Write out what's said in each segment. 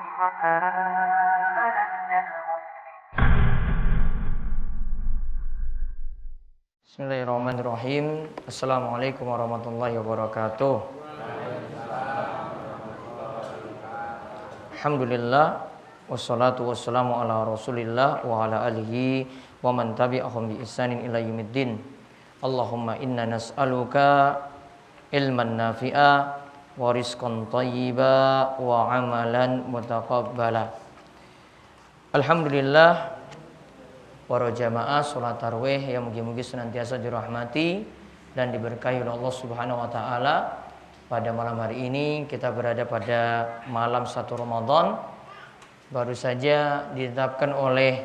Bismillahirrahmanirrahim. Assalamualaikum warahmatullahi wabarakatuh. Alhamdulillah, wassalatu wassalamu ala rasulillah wa ala alihi wa man tabi'ahum bi ihsanin ila yaumiddin. Allahumma inna nas'aluka ilman nafi'a wa rizqan thayyiba wa amalan mutaqabbala. Alhamdulillah, para jamaah salat tarawih yang mugi-mugi senantiasa dirahmati dan diberkahi oleh Allah Subhanahu wa taala. Pada malam hari ini kita berada pada malam 1 Ramadan. Baru saja ditetapkan oleh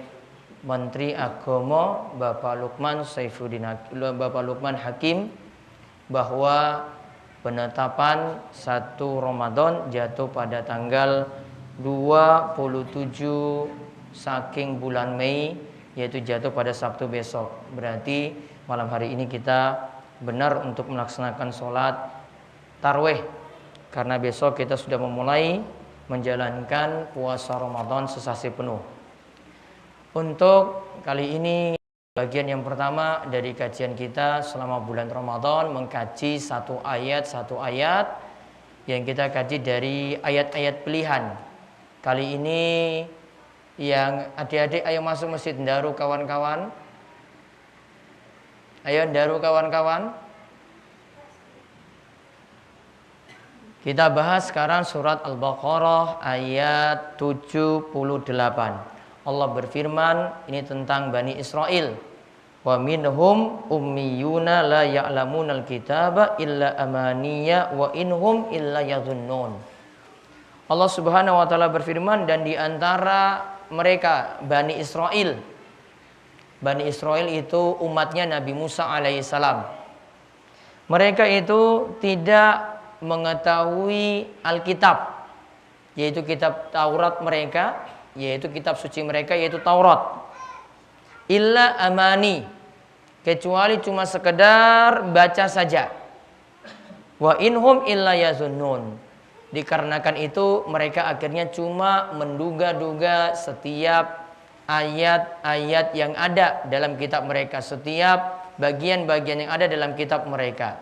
Menteri Agama Bapak Lukman Hakim bahwa penetapan 1 Ramadan jatuh pada tanggal 27 saking bulan Mei, yaitu jatuh pada Sabtu besok. Berarti malam hari ini kita benar untuk melaksanakan sholat tarawih, karena besok kita sudah memulai menjalankan puasa Ramadan sesasi penuh. Untuk kali ini bagian yang pertama dari kajian kita selama bulan Ramadan, mengkaji satu ayat yang kita kaji dari ayat-ayat pilihan. Kali ini yang adik-adik ayo masuk masjid Daru kawan-kawan. Ayo Daru kawan-kawan. Kita bahas sekarang surat Al-Baqarah ayat 78. Allah berfirman, ini tentang Bani Israel. Wa minhum ummiyuna la ya'lamunal kitaba illa amaniya wa inhum illa yadhunnun. Allah Subhanahu wa taala berfirman, dan di antara mereka Bani Israel. Bani Israel itu umatnya Nabi Musa alaihissalam. Mereka itu tidak mengetahui Alkitab, yaitu kitab Taurat mereka, yaitu kitab suci mereka, yaitu Taurat. Illa amani, kecuali cuma sekedar baca saja. Wa inhum illa yazunnun. Dikarenakan itu mereka akhirnya cuma menduga-duga setiap ayat-ayat yang ada dalam kitab mereka, setiap bagian-bagian yang ada dalam kitab mereka.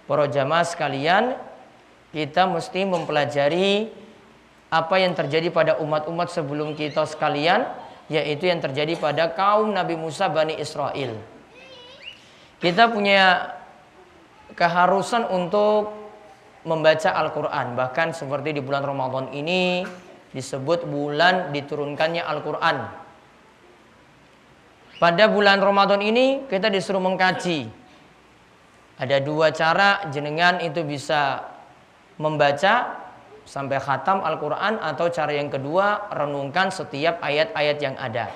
Para jamaah sekalian, kita mesti mempelajari apa yang terjadi pada umat-umat sebelum kita sekalian, yaitu yang terjadi pada kaum Nabi Musa Bani Israel. Kita punya keharusan untuk membaca Al-Quran. Bahkan seperti di bulan Ramadan ini disebut bulan diturunkannya Al-Quran. Pada bulan Ramadan ini kita disuruh mengkaji. Ada 2 cara jenengan itu bisa membaca sampai khatam Al-Quran, atau cara yang kedua, renungkan setiap ayat-ayat yang ada.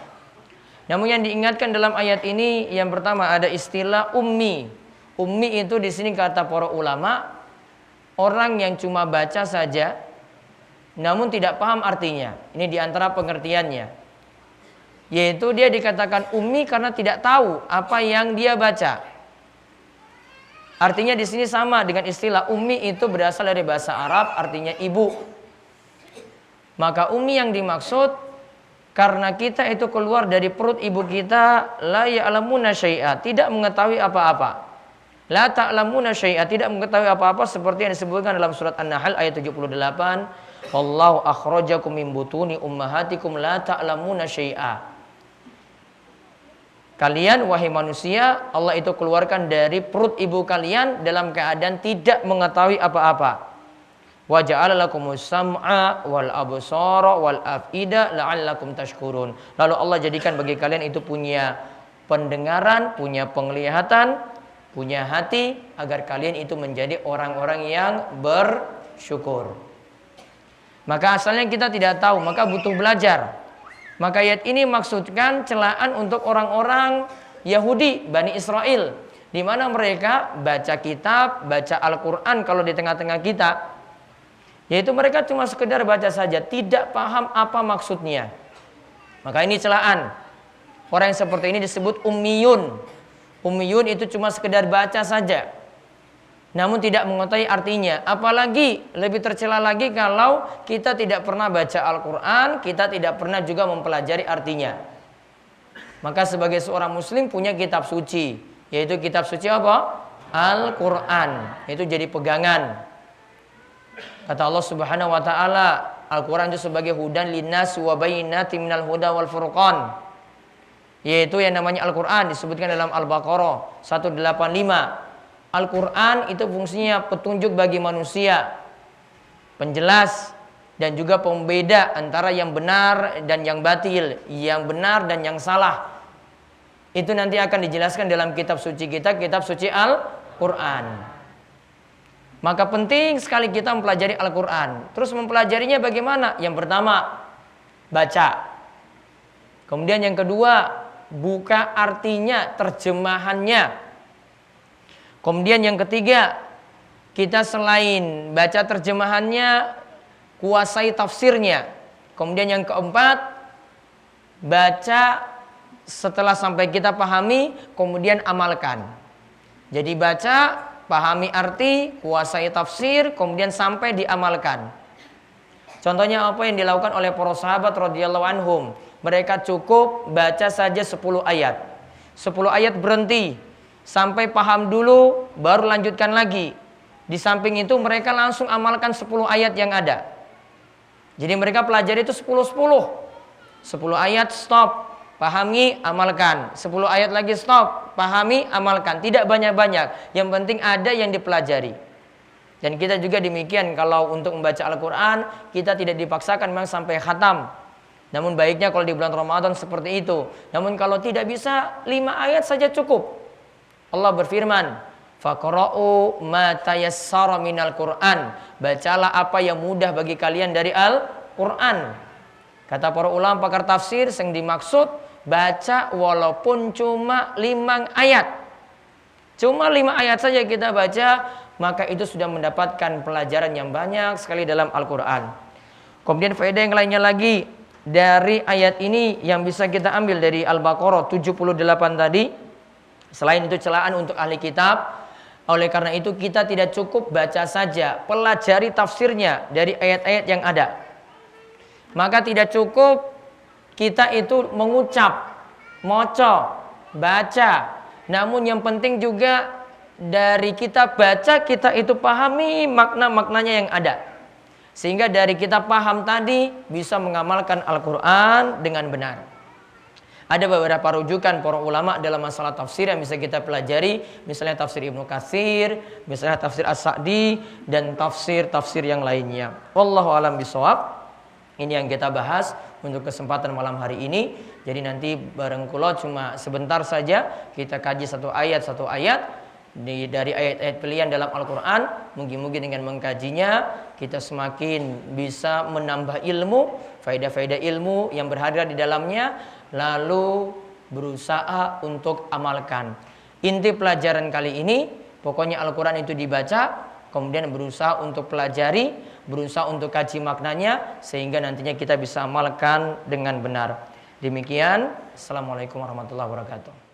Namun yang diingatkan dalam ayat ini, yang pertama ada istilah ummi. Ummi itu di sini kata para ulama, orang yang cuma baca saja namun tidak paham artinya. Ini diantara pengertiannya, yaitu dia dikatakan ummi karena tidak tahu apa yang dia baca. Artinya di sini sama dengan istilah ummi, itu berasal dari bahasa Arab, artinya ibu. Maka ummi yang dimaksud karena kita itu keluar dari perut ibu kita, la ya'lamuna syai'a, tidak mengetahui apa-apa. La ta'lamuna syai'a, tidak mengetahui apa-apa, seperti yang disebutkan dalam surat An-Nahl ayat 78. Wallahu akhrajakum min butuni ummahatikum la ta'lamuna syai'a. Kalian wahai manusia, Allah itu keluarkan dari perut ibu kalian dalam keadaan tidak mengetahui apa-apa. Wa ja'ala lakumus sam'a wal absara wal af'ida la'allakum tashkurun. Lalu Allah jadikan bagi kalian itu punya pendengaran, punya penglihatan, punya hati, agar kalian itu menjadi orang-orang yang bersyukur. Maka asalnya kita tidak tahu, maka butuh belajar. Maka ayat ini maksudkan celaan untuk orang-orang Yahudi, Bani Israel, di mana mereka baca kitab, baca Al-Quran kalau di tengah-tengah kita, yaitu mereka cuma sekedar baca saja, tidak paham apa maksudnya. Maka ini celaan. Orang yang seperti ini disebut ummiyun. Ummiyun itu cuma sekedar baca saja. namun tidak mengetahui artinya. Apalagi lebih tercela lagi kalau kita tidak pernah baca Al-Quran, kita tidak pernah juga mempelajari artinya. Maka sebagai seorang muslim punya kitab suci, yaitu kitab suci apa? Al-Quran. Itu jadi pegangan. Kata Allah Subhanahu wa taala, Al-Quran itu sebagai hudan linnas wa bayyinatin minal huda wal furqan. Yaitu yang namanya Al-Quran disebutkan dalam Al-Baqarah 185. Al-Quran itu fungsinya petunjuk bagi manusia, penjelas dan juga pembeda antara yang benar dan yang batil, yang benar dan yang salah. Itu nanti akan dijelaskan dalam kitab suci kita, kitab suci Al-Quran. Maka penting sekali kita mempelajari Al-Quran. Terus mempelajarinya bagaimana? Yang pertama, baca. Kemudian yang kedua, buka artinya, terjemahannya. Kemudian yang ketiga, kita selain baca terjemahannya, kuasai tafsirnya. Kemudian yang keempat, baca setelah sampai kita pahami, kemudian amalkan. Jadi baca, pahami arti, kuasai tafsir, kemudian sampai diamalkan. Contohnya apa yang dilakukan oleh para sahabat radhiyallahu anhum. Mereka cukup baca saja 10 ayat. 10 ayat berhenti. Sampai paham dulu, baru lanjutkan lagi. Di samping itu mereka langsung amalkan 10 ayat yang ada. Jadi mereka pelajari itu 10-10. 10 ayat stop. Pahami, amalkan. 10 ayat lagi stop. Pahami, amalkan. Tidak banyak-banyak. Yang penting ada yang dipelajari. Dan kita juga demikian. Kalau untuk membaca Al-Quran, kita tidak dipaksakan memang sampai khatam. Namun baiknya kalau di bulan Ramadan seperti itu. Namun kalau tidak bisa, 5 ayat saja cukup. Allah berfirman, faqra'u ma tayassara minal Qur'an. Bacalah apa yang mudah bagi kalian dari Al-Quran. Kata para ulama pakar tafsir, yang dimaksud baca walaupun cuma 5 ayat. Cuma 5 ayat saja kita baca, maka itu sudah mendapatkan pelajaran yang banyak sekali dalam Al-Quran. Kemudian faedah yang lainnya lagi dari ayat ini yang bisa kita ambil dari Al-Baqarah 78 tadi. Selain itu celaan untuk ahli kitab. Oleh karena itu kita tidak cukup baca saja, pelajari tafsirnya dari ayat-ayat yang ada. Maka tidak cukup kita itu mengucap, moco, baca. Namun yang penting juga dari kita baca, kita itu pahami makna-maknanya yang ada. Sehingga dari kita paham tadi bisa mengamalkan Al-Quran dengan benar. Ada beberapa rujukan para ulama dalam masalah tafsir yang bisa kita pelajari. Misalnya tafsir Ibnu Katsir, misalnya tafsir As-Sa'di, dan tafsir-tafsir yang lainnya. Wallahu a'lam bishawab. Ini yang kita bahas untuk kesempatan malam hari ini. Jadi nanti bareng kula cuma sebentar saja kita kaji satu ayat dari ayat-ayat pilihan dalam Al-Quran. Mungkin dengan mengkajinya kita semakin bisa menambah ilmu, faedah-faedah ilmu yang berharga di dalamnya, lalu berusaha untuk amalkan. Inti pelajaran kali ini pokoknya Al-Quran itu dibaca, kemudian berusaha untuk pelajari, berusaha untuk kaji maknanya, sehingga nantinya kita bisa amalkan dengan benar. Demikian, Assalamualaikum warahmatullahi wabarakatuh.